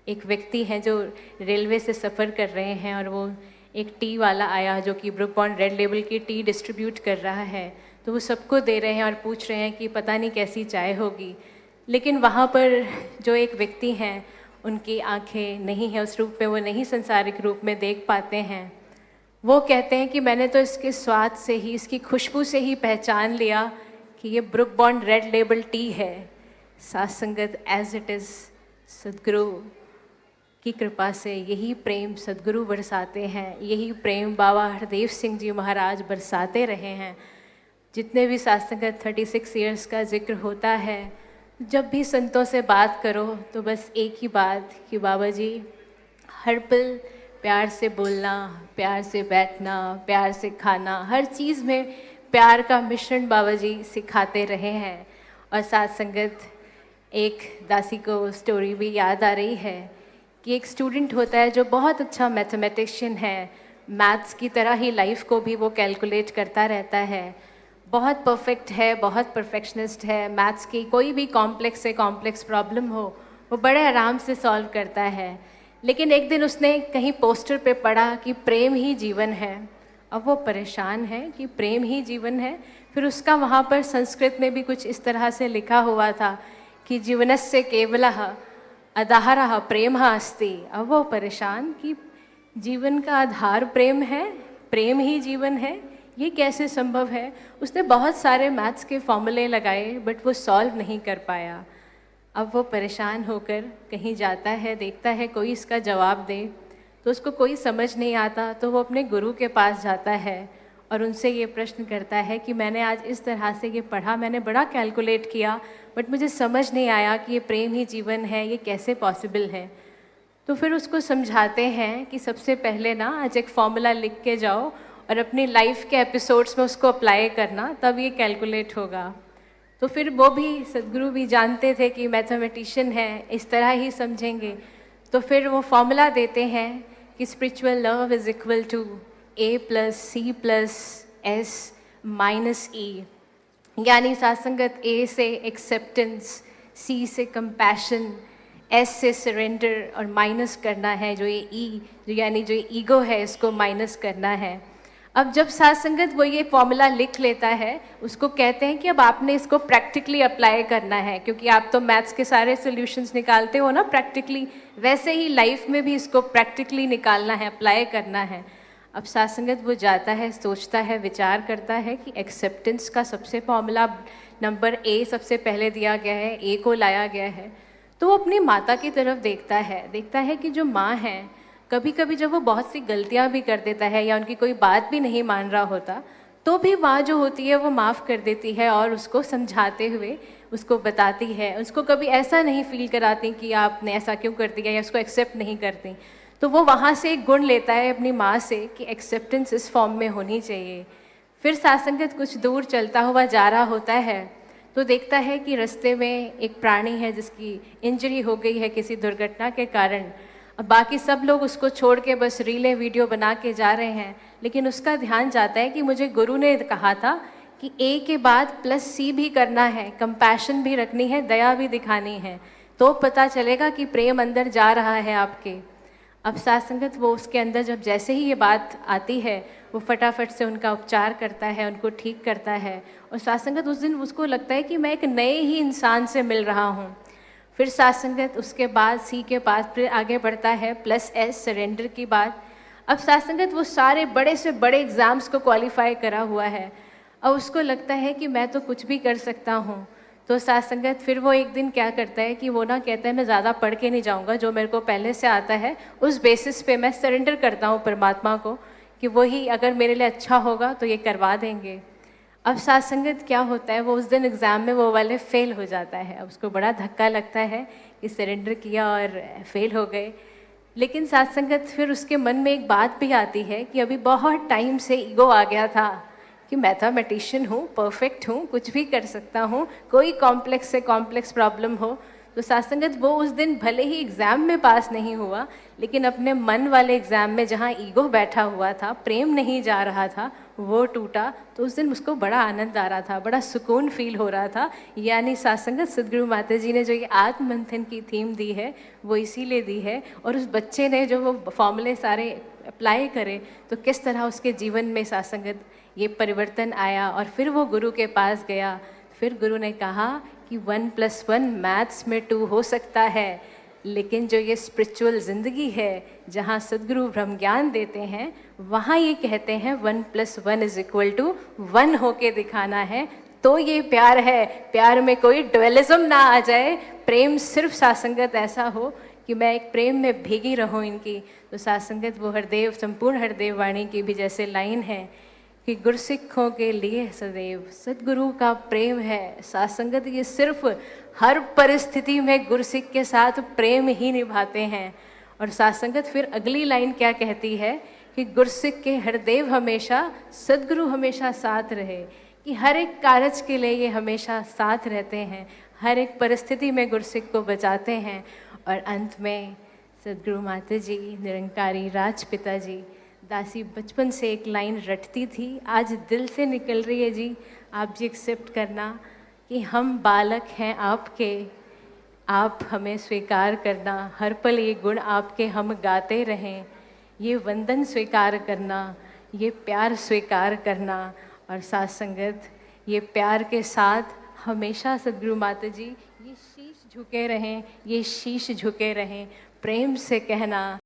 एक व्यक्ति हैं जो रेलवे से सफ़र कर रहे हैं और वो एक टी वाला आया जो कि ब्रुक बॉन्ड रेड लेबल की टी डिस्ट्रीब्यूट कर रहा है। तो वो सबको दे रहे हैं और पूछ रहे हैं कि पता नहीं कैसी चाय होगी। लेकिन वहाँ पर जो एक व्यक्ति हैं उनकी आंखें नहीं हैं उस रूप में, वो नहीं संसारिक रूप में देख पाते हैं। वो कहते हैं कि मैंने तो इसके स्वाद से ही, इसकी खुशबू से ही पहचान लिया कि ये book bond red label T है। साथ संगत एज इट इज़ सदगुरु की कृपा से यही प्रेम सदगुरु बरसाते हैं, यही प्रेम बाबा हरदेव सिंह जी महाराज बरसाते रहे हैं। जितने भी साथ संगत 36 ईयर्स का जिक्र होता है, जब भी संतों से बात करो तो बस एक ही बात कि बाबा जी हर पल प्यार से बोलना, प्यार से बैठना, प्यार से खाना, हर चीज़ में प्यार का मिश्रण बाबा जी सिखाते रहे हैं। और साथ संगत एक दासी को स्टोरी भी याद आ रही है कि एक स्टूडेंट होता है जो बहुत अच्छा मैथमेटिशियन है, मैथ्स की तरह ही लाइफ को भी वो कैलकुलेट करता रहता है, बहुत परफेक्ट है, बहुत परफेक्शनिस्ट है। मैथ्स की कोई भी कॉम्प्लेक्स से कॉम्प्लेक्स प्रॉब्लम हो वो बड़े आराम से सॉल्व करता है। लेकिन एक दिन उसने कहीं पोस्टर पे पढ़ा कि प्रेम ही जीवन है। अब वो परेशान है कि प्रेम ही जीवन है। फिर उसका वहाँ पर संस्कृत में भी कुछ इस तरह से लिखा हुआ था कि जीवनस्य केवलः आधारः प्रेमः अस्ति। अब वो परेशान कि जीवन का आधार प्रेम है, प्रेम ही जीवन है, ये कैसे संभव है। उसने बहुत सारे मैथ्स के फॉर्मूले लगाए बट वो सॉल्व नहीं कर पाया। अब वो परेशान होकर कहीं जाता है, देखता है कोई इसका जवाब दे, तो उसको कोई समझ नहीं आता। तो वो अपने गुरु के पास जाता है और उनसे ये प्रश्न करता है कि मैंने आज इस तरह से ये पढ़ा, मैंने बड़ा कैलकुलेट किया बट मुझे समझ नहीं आया कि ये प्रेम ही जीवन है, ये कैसे पॉसिबल है। तो फिर उसको समझाते हैं कि सबसे पहले ना आज एक फॉर्मूला लिख के जाओ और अपनी लाइफ के एपिसोड्स में उसको अप्लाई करना, तब ये कैलकुलेट होगा। तो फिर वो भी सदगुरु भी जानते थे कि मैथमेटिशियन है, इस तरह ही समझेंगे। तो फिर वो फॉर्मूला देते हैं कि spiritual love is equal to A+C+S-E, यानी सात्संगत A से एक्सेप्टेंस, C से कंपैशन, S से सरेंडर और माइनस करना है जो ये E, जो यानी जो ईगो है, इसको माइनस करना है। अब जब साथ संगत वो ये फॉर्मूला लिख लेता है, उसको कहते हैं कि अब आपने इसको प्रैक्टिकली अप्लाई करना है, क्योंकि आप तो मैथ्स के सारे सॉल्यूशंस निकालते हो ना प्रैक्टिकली, वैसे ही लाइफ में भी इसको प्रैक्टिकली निकालना है, अप्लाई करना है। अब साथ संगत वो जाता है, सोचता है, विचार करता है कि एक्सेप्टेंस का सबसे फॉर्मूला नंबर A सबसे पहले दिया गया है, A को लाया गया है। तो वो अपनी माता की तरफ देखता है कि जो माँ है, कभी कभी जब वो बहुत सी गलतियाँ भी कर देता है या उनकी कोई बात भी नहीं मान रहा होता, तो भी माँ जो होती है वो माफ़ कर देती है और उसको समझाते हुए उसको बताती है। उसको कभी ऐसा नहीं फील कराती कि आपने ऐसा क्यों कर दिया या उसको एक्सेप्ट नहीं करती। तो वो वहाँ से एक गुण लेता है अपनी माँ से कि एक्सेप्टेंस इस फॉर्म में होनी चाहिए। फिर सात्संगत कुछ दूर चलता हुआ जा रहा होता है तो देखता है कि रास्ते में एक प्राणी है जिसकी इंजरी हो गई है किसी दुर्घटना के कारण। अब बाकी सब लोग उसको छोड़ के बस रीलें वीडियो बना के जा रहे हैं, लेकिन उसका ध्यान जाता है कि मुझे गुरु ने कहा था कि A के बाद +C भी करना है, कंपैशन भी रखनी है, दया भी दिखानी है, तो पता चलेगा कि प्रेम अंदर जा रहा है आपके। अब साथ संगत वो उसके अंदर जब जैसे ही ये बात आती है, वो फटाफट से उनका उपचार करता है, उनको ठीक करता है। और साथ संगत उस दिन उसको लगता है कि मैं एक नए ही इंसान से मिल रहा हूँ। फिर साथ संगत उसके बाद C के पास फिर आगे बढ़ता है +S सरेंडर की बात। अब साथ संगत वो सारे बड़े से बड़े एग्ज़ाम्स को क्वालिफाई करा हुआ है और उसको लगता है कि मैं तो कुछ भी कर सकता हूँ। तो साथ संगत फिर वो एक दिन क्या करता है कि वो ना कहता है मैं ज़्यादा पढ़ के नहीं जाऊँगा, जो मेरे को पहले से आता है उस बेसिस पे मैं सरेंडर करता हूँ परमात्मा को कि वही अगर मेरे लिए अच्छा होगा तो ये करवा देंगे। अब साथ संगत क्या होता है, वो उस दिन एग्ज़ाम में वो वाले फ़ेल हो जाता है। अब उसको बड़ा धक्का लगता है कि सरेंडर किया और फ़ेल हो गए। लेकिन साथ संगत फिर उसके मन में एक बात भी आती है कि अभी बहुत टाइम से ईगो आ गया था कि मैथमेटिशियन हूँ, परफेक्ट हूँ, कुछ भी कर सकता हूँ, कोई कॉम्प्लेक्स से कॉम्प्लेक्स प्रॉब्लम हो। तो साथ संगत वो उस दिन भले ही एग्ज़ाम में पास नहीं हुआ, लेकिन अपने मन वाले एग्ज़ाम में जहाँ ईगो बैठा हुआ था, प्रेम नहीं जा रहा था, वो टूटा, तो उस दिन उसको बड़ा आनंद आ रहा था, बड़ा सुकून फील हो रहा था। यानी सात्संगत सदगुरु माता जी ने जो ये आत्ममंथन की थीम दी है वो इसीलिए दी है, और उस बच्चे ने जो वो फॉर्मूले सारे अप्लाई करे तो किस तरह उसके जीवन में सात्संगत ये परिवर्तन आया। और फिर वो गुरु के पास गया, फिर गुरु ने कहा कि 1+1 मैथ्स में 2 हो सकता है, लेकिन जो ये स्पिरिचुअल ज़िंदगी है जहाँ सदगुरु ब्रह्म ज्ञान देते हैं वहाँ ये कहते हैं 1+1 = 1 होके दिखाना है। तो ये प्यार है, प्यार में कोई डुअलिज्म ना आ जाए, प्रेम सिर्फ सात्संगत ऐसा हो कि मैं एक प्रेम में भीगी रहूं इनकी। तो सात्संगत वो हरदेव, संपूर्ण हरदेव वाणी की भी जैसे लाइन है कि गुरसिखों के लिए सदैव सदगुरु का प्रेम है। सात्संगत ये सिर्फ हर परिस्थिति में गुरसिख के साथ प्रेम ही निभाते हैं। और सात्संगत फिर अगली लाइन क्या कहती है कि गुरसिख के हरदेव हमेशा, सदगुरु हमेशा साथ रहे, कि हर एक कारज के लिए ये हमेशा साथ रहते हैं, हर एक परिस्थिति में गुरसिख को बचाते हैं। और अंत में सदगुरु माता जी, निरंकारी राजपिता जी, दासी बचपन से एक लाइन रटती थी, आज दिल से निकल रही है जी, आप जी एक्सेप्ट करना कि हम बालक हैं आपके, आप हमें स्वीकार करना, हर पल ये गुण आपके हम गाते रहें, ये वंदन स्वीकार करना, ये प्यार स्वीकार करना। और साथ संगत ये प्यार के साथ हमेशा सदगुरु माता जी ये शीश झुके रहें, ये शीश झुके रहें, प्रेम से कहना